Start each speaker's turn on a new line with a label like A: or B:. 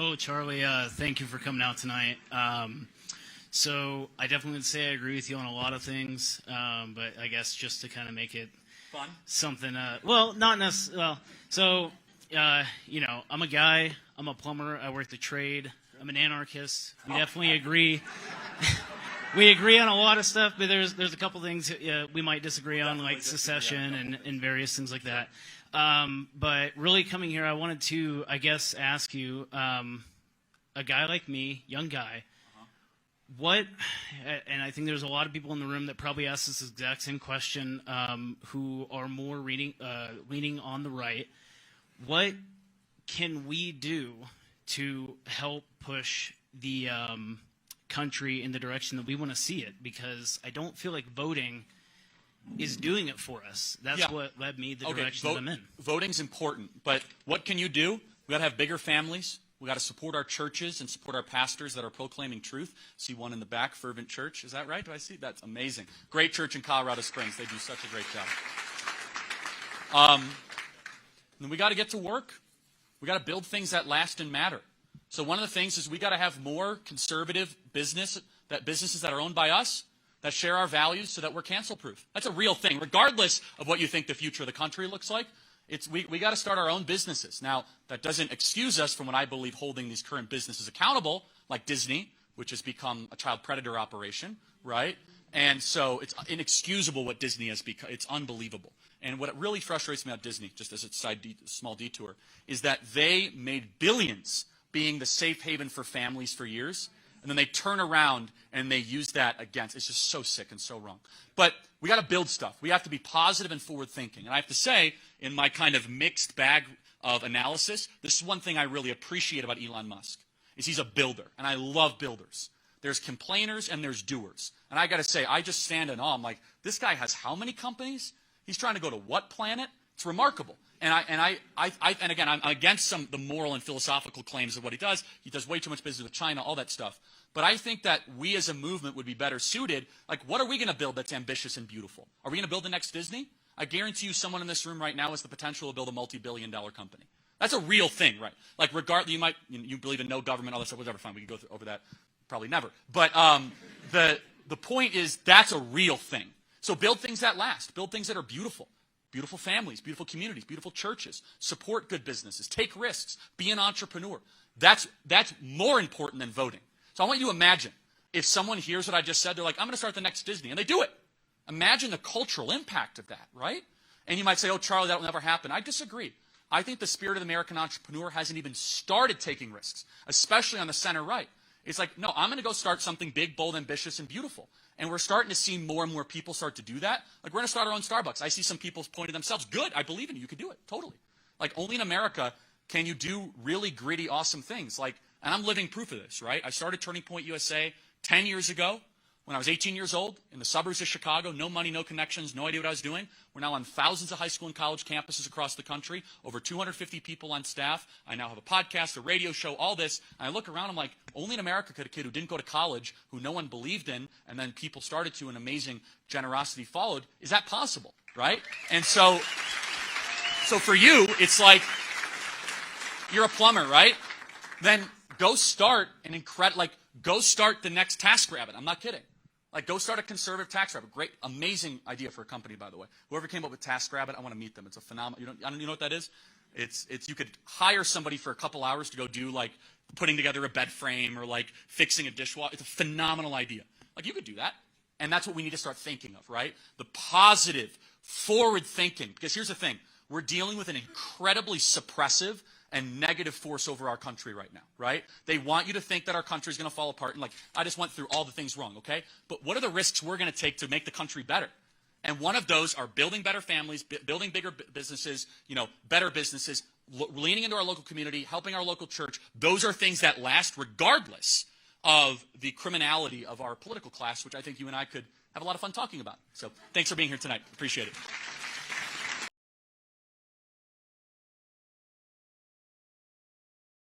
A: Oh, Charlie, thank you for coming out tonight. So I definitely would say I agree with you on a lot of things, but I guess just to kind of make it
B: fun,
A: something, well, not necessarily, well, so, I'm a guy, I'm a plumber, I work the trade, I'm an anarchist. We definitely agree. We agree on a lot of stuff, but there's a couple things we might disagree on, like secession and various things like that. But really coming here, I wanted to, I guess, ask you, a guy like me, young guy, what, and I think there's a lot of people in the room that probably ask this exact same question, who are more leaning on the right. What can we do to help push the country in the direction that we want to see it? Because I don't feel like voting is doing it for us. That's what led me the direction that I'm in.
B: Voting's important, but what can you do? We got to have bigger families. We got to support our churches and support our pastors that are proclaiming truth. See one in the back, Fervent Church. Is that right? Do I see? That's amazing. Great church in Colorado Springs. They do such a great job. Then we got to get to work. We got to build things that last and matter. So one of the things is we got to have more conservative businesses that are owned by us, that share our values, so that we're cancel-proof. That's a real thing, regardless of what you think the future of the country looks like. We got to start our own businesses. Now, that doesn't excuse us from what I believe holding these current businesses accountable, like Disney, which has become a child predator operation, right? And so it's inexcusable what Disney has become. It's unbelievable. And what really frustrates me about Disney, just as a small detour, is that they made billions being the safe haven for families for years, and then they turn around and they use that against. It's just so sick and so wrong. But we got to build stuff. We have to be positive and forward-thinking. And I have to say, in my kind of mixed bag of analysis, this is one thing I really appreciate about Elon Musk, is he's a builder, and I love builders. There's complainers and there's doers. And I got to say, I just stand in awe. I'm like, this guy has how many companies? He's trying to go to what planet? It's remarkable. And again, I'm against the moral and philosophical claims of what he does. He does way too much business with China, all that stuff. But I think that we as a movement would be better suited. Like, what are we going to build that's ambitious and beautiful? Are we going to build the next Disney? I guarantee you someone in this room right now has the potential to build a multi-billion-dollar company. That's a real thing, right? Like, regardless, you believe in no government, all that stuff, whatever, fine, we can go over that. Probably never. But the point is, that's a real thing. So build things that last. Build things that are beautiful. Beautiful families, beautiful communities, beautiful churches. Support good businesses. Take risks. Be an entrepreneur. That's more important than voting. So I want you to imagine if someone hears what I just said, they're like, I'm going to start the next Disney, and they do it. Imagine the cultural impact of that, right? And you might say, oh, Charlie, that will never happen. I disagree. I think the spirit of the American entrepreneur hasn't even started taking risks, especially on the center right. It's like, no, I'm going to go start something big, bold, ambitious, and beautiful. And we're starting to see more and more people start to do that. Like, we're going to start our own Starbucks. I see some people pointing themselves. Good, I believe in you. You can do it, totally. Like, only in America can you do really gritty, awesome things. Like, and I'm living proof of this, right? I started Turning Point USA 10 years ago when I was 18 years old in the suburbs of Chicago. No money, no connections, no idea what I was doing. We're now on thousands of high school and college campuses across the country, over 250 people on staff. I now have a podcast, a radio show, all this. And I look around, I'm like, only in America could a kid who didn't go to college, who no one believed in, and then people started to, and amazing generosity followed. Is that possible, right? And so for you, it's like, you're a plumber, right? Then go start go start the next TaskRabbit. I'm not kidding. Like, go start a conservative TaskRabbit. Great, amazing idea for a company, by the way. Whoever came up with TaskRabbit, I want to meet them. It's a phenomenal. You know what that is? It's you could hire somebody for a couple hours to go do, like, putting together a bed frame or, like, fixing a dishwasher. It's a phenomenal idea. Like, you could do that. And that's what we need to start thinking of, right? The positive, forward thinking. Because here's the thing. We're dealing with an incredibly suppressive and negative force over our country right now, right? They want you to think that our country is going to fall apart. And, like, I just went through all the things wrong, okay? But what are the risks we're going to take to make the country better? And one of those are building better families, building bigger businesses, better businesses, leaning into our local community, helping our local church. Those are things that last regardless of the criminality of our political class, which I think you and I could have a lot of fun talking about. So thanks for being here tonight. Appreciate it.